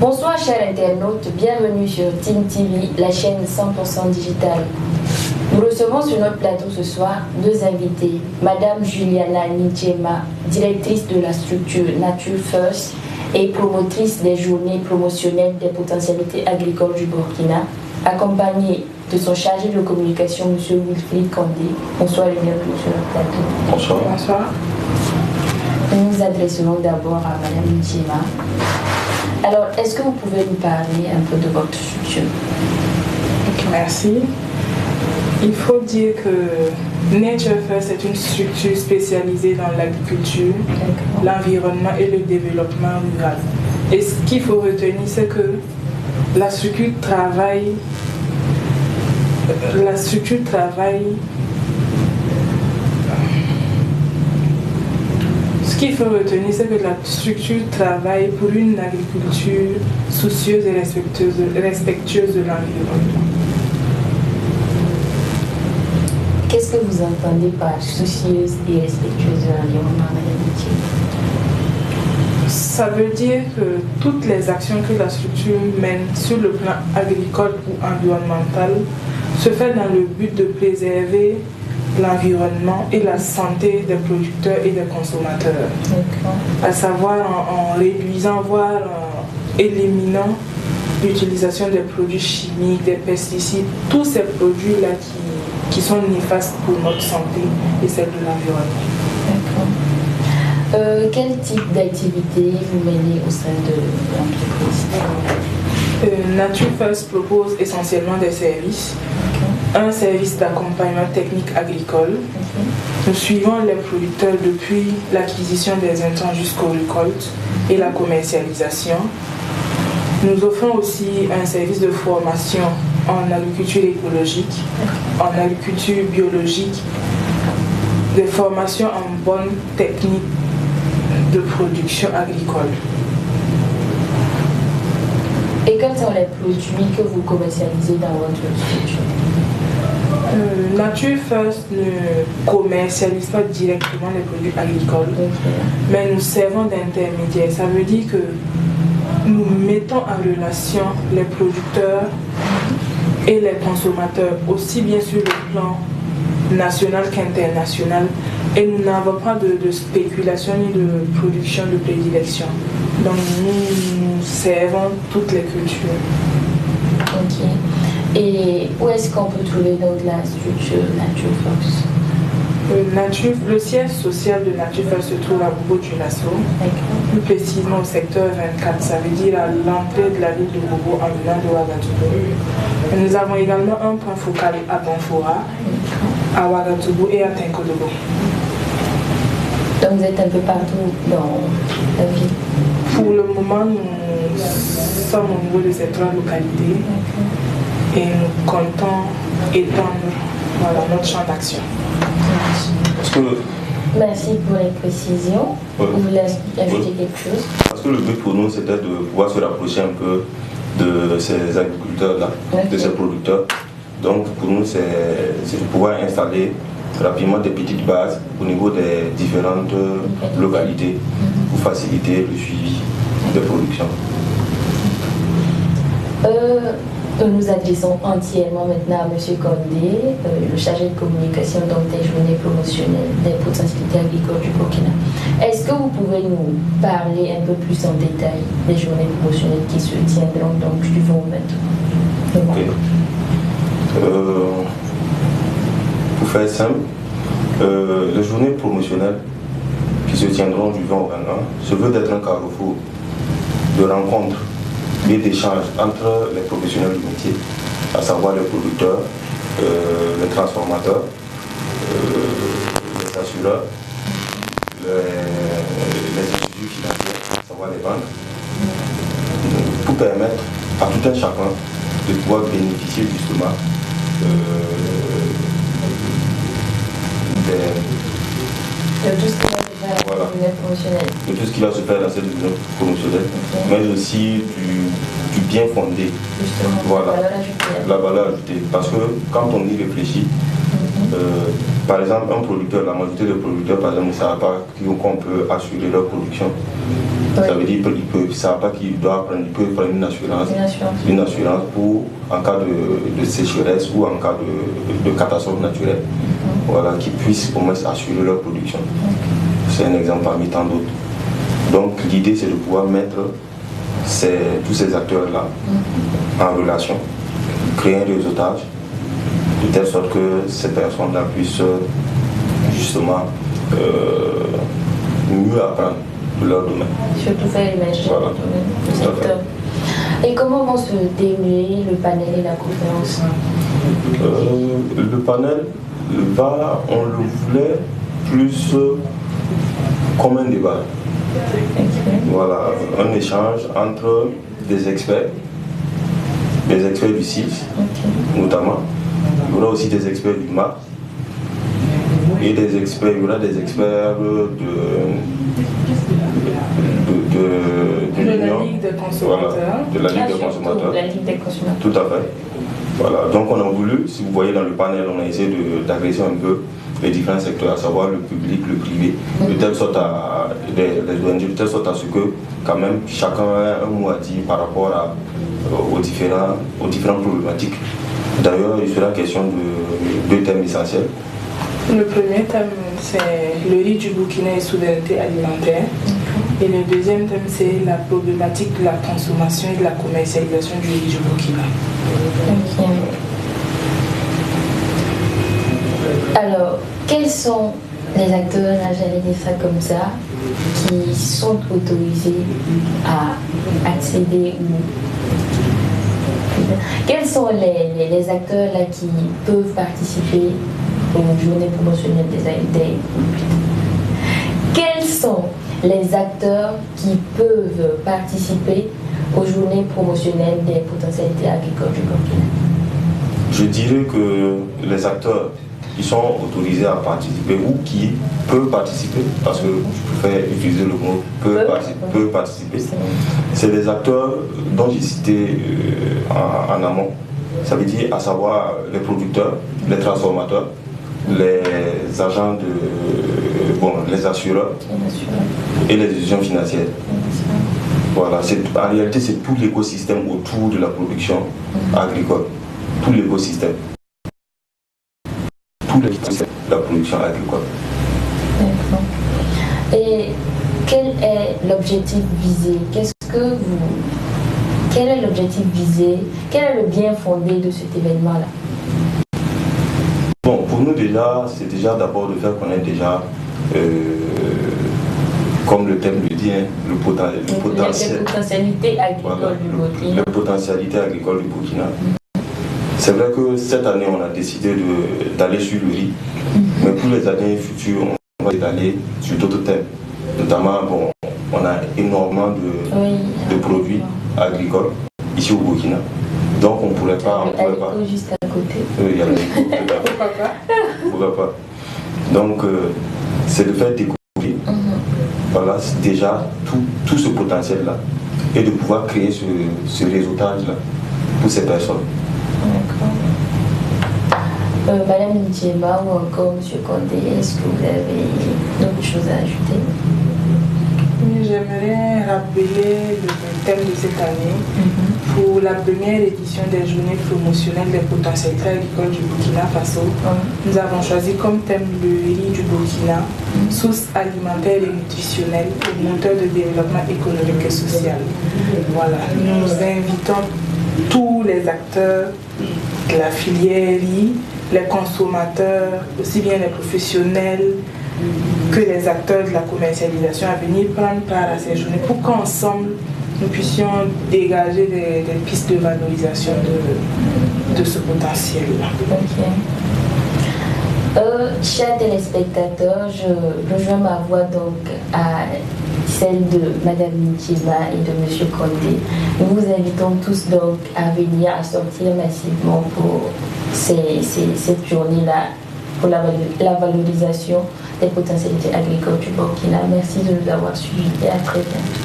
Bonsoir chers internautes, bienvenue sur Team TV, la chaîne 100% digitale. Nous recevons sur notre plateau ce soir deux invités. Madame Juliana Nidjema, directrice de la structure Nature First et promotrice des journées promotionnelles des potentialités agricoles du Burkina, accompagnée de son chargé de communication, M. Wilfried Kandé. Bonsoir et bienvenue sur notre plateau. Bonsoir. Bonsoir. Nous nous adresserons d'abord à Madame Nidjema. Alors, est-ce que vous pouvez nous parler un peu de votre structure? Merci. Il faut dire que Nature First est une structure spécialisée dans l'agriculture, l'environnement et le développement rural. Et ce qu'il faut retenir, c'est que la structure travaille. Ce qu'il faut retenir, c'est que la structure travaille pour une agriculture soucieuse et respectueuse de l'environnement. Qu'est-ce que vous entendez par soucieuse et respectueuse de l'environnement, Madame Nidjema? Ça veut dire que toutes les actions que la structure mène sur le plan agricole ou environnemental se fait dans le but de préserver l'environnement et la santé des producteurs et des consommateurs. À savoir en réduisant, voire en éliminant l'utilisation des produits chimiques, des pesticides, tous ces produits-là qui sont néfastes pour notre santé et celle de l'environnement. D'accord. Quel type d'activité vous menez au sein de l'entreprise? Nature First propose essentiellement des services. Un service d'accompagnement technique agricole. Nous suivons les producteurs depuis l'acquisition des intrants jusqu'aux récoltes et la commercialisation. Nous offrons aussi un service de formation en agriculture écologique, en agriculture biologique, des formations en bonnes techniques de production agricole. Et quels sont les produits que vous commercialisez dans votre structure? Nature First ne commercialise pas directement les produits agricoles, mais nous servons d'intermédiaires. Ça veut dire que nous mettons en relation les producteurs et les consommateurs, aussi bien sur le plan national qu'international, et nous n'avons pas de spéculation ni de production de prédilection. Donc nous servons toutes les cultures. Ok. Et où est-ce qu'on peut trouver donc la structure Nature First? Le siège social de Nature First se trouve à Bobo-Dioulasso, plus précisément au secteur 24, ça veut dire à l'entrée de la ville de Bobo en venant de Ouagadougou. Nous avons également un point focal à Bonfora, à Ouagadougou et à Tinkodogo. Donc vous êtes un peu partout dans la ville? Pour le moment, nous sommes au niveau de ces trois localités et nous comptons étendre notre champ d'action. Merci pour les précisions. Vous voulez ajouter quelque chose? Parce que le but pour nous, c'était de pouvoir se rapprocher un peu de ces agriculteurs-là, de ces producteurs. Donc pour nous, c'est de pouvoir installer rapidement des petites bases au niveau des différentes localités pour faciliter le suivi de production. Nous adressons entièrement maintenant à M. Kandé, le chargé de communication donc des journées promotionnelles des potentialités agricoles du Burkina. Est-ce que vous pouvez nous parler un peu plus en détail des journées promotionnelles qui se tiendront donc du 20 au 23? Ok. Pour faire simple, les journées promotionnelles qui se tiendront du 20 au 21 se veut d'être un carrefour de rencontres et d'échanges entre les professionnels du métier, à savoir les producteurs, les transformateurs, les assureurs, les instituts financiers, à savoir les banques, pour permettre à tout un chacun de pouvoir bénéficier justement de tout ce qui va se faire dans cette journée promotionnelle, mais aussi du bien fondé. Justement, voilà, la valeur ajoutée. Parce que quand on y réfléchit, Par exemple, un producteur, la majorité des producteurs, par exemple, ne savent pas qu'on peut assurer leur production. Oui. Ça veut dire qu'ils ne savent pas qu'ils doivent prendre une assurance. Une assurance pour, en cas de sécheresse ou en cas de catastrophe naturelle, voilà, qu'ils puissent au moins assurer leur production. C'est un exemple parmi tant d'autres. Donc l'idée, c'est de pouvoir mettre tous ces acteurs-là en relation, créer un réseautage, de telle sorte que ces personnes-là puissent justement mieux apprendre de leur domaine. Surtout faire émerger le secteur. Et comment vont se dérouler le panel et la conférence? Le panel, on le voulait plus comme un débat. Voilà, un échange entre des experts du CIF, notamment. Il y aura aussi des experts du MAP et il y aura des experts de la Ligue des consommateurs. Voilà, de la Ligue des consommateurs. La Ligue des consommateurs. Tout à fait. Voilà, donc on a voulu, si vous voyez dans le panel, on a essayé d'agresser un peu les différents secteurs, à savoir le public, le privé, de telle sorte à les ONG, de telle sorte à ce que quand même chacun ait un mot à dire par rapport aux différentes problématiques. D'ailleurs, il sera question de 2 thèmes essentiels. Le premier thème, c'est le riz du Burkina et souveraineté alimentaire. Et le deuxième thème, c'est la problématique de la consommation et de la commercialisation du riz du Burkina. Alors, quels sont les acteurs, j'allais dire ça comme ça, qui sont autorisés à accéder ou... Quels sont les acteurs là qui peuvent participer aux journées promotionnelles des Quels sont les acteurs qui peuvent participer aux journées promotionnelles des potentialités agricoles du Burkina? Je dirais que les acteurs qui sont autorisés à participer ou qui peuvent participer, parce que je préfère utiliser le mot peuvent participer, c'est les acteurs dont j'ai cité en amont. Ça veut dire à savoir les producteurs, les transformateurs, les agents les assureurs et les institutions financières. Voilà, en réalité c'est tout l'écosystème autour de la production agricole, tout l'écosystème. La production agricole. D'accord. Et quel est l'objectif visé? Quel est l'objectif visé? Quel est le bien fondé de cet événement-là? Bon, pour nous déjà, c'est déjà d'abord de faire connaître déjà, comme le thème le dit, le potentialité agricole du Burkina. La potentialité agricole du Burkina. C'est vrai que cette année, on a décidé d'aller sur le riz, mais pour les années futures, on va aller sur d'autres thèmes. Notamment, on a énormément de produits agricoles ici au Burkina. Donc, on ne pourrait pas... juste à côté. Il y a pourquoi pas. Donc, c'est de faire découvrir voilà, déjà tout ce potentiel-là et de pouvoir créer ce réseautage-là pour ces personnes. D'accord. Madame Ndjema ou encore M. Condé, est-ce que vous avez d'autres choses à ajouter? Oui, j'aimerais rappeler le thème de cette année. Pour la première édition des journées promotionnelles des potentialités agricoles du Burkina Faso, nous avons choisi comme thème le riz du Burkina, source alimentaire et nutritionnelle et moteur de développement économique et social. Voilà, nous invitons tous les acteurs de la filière riz, les consommateurs, aussi bien les professionnels que les acteurs de la commercialisation à venir prendre part à ces journées pour qu'ensemble nous puissions dégager des pistes de valorisation de ce potentiel-là. Chers téléspectateurs, je rejoins ma voix donc à celle de Madame Ndjema et de Monsieur Condé. Nous vous invitons tous donc à venir, à sortir massivement pour cette journée-là, pour la valorisation des potentialités agricoles du Burkina. Merci de nous avoir suivis et à très bientôt.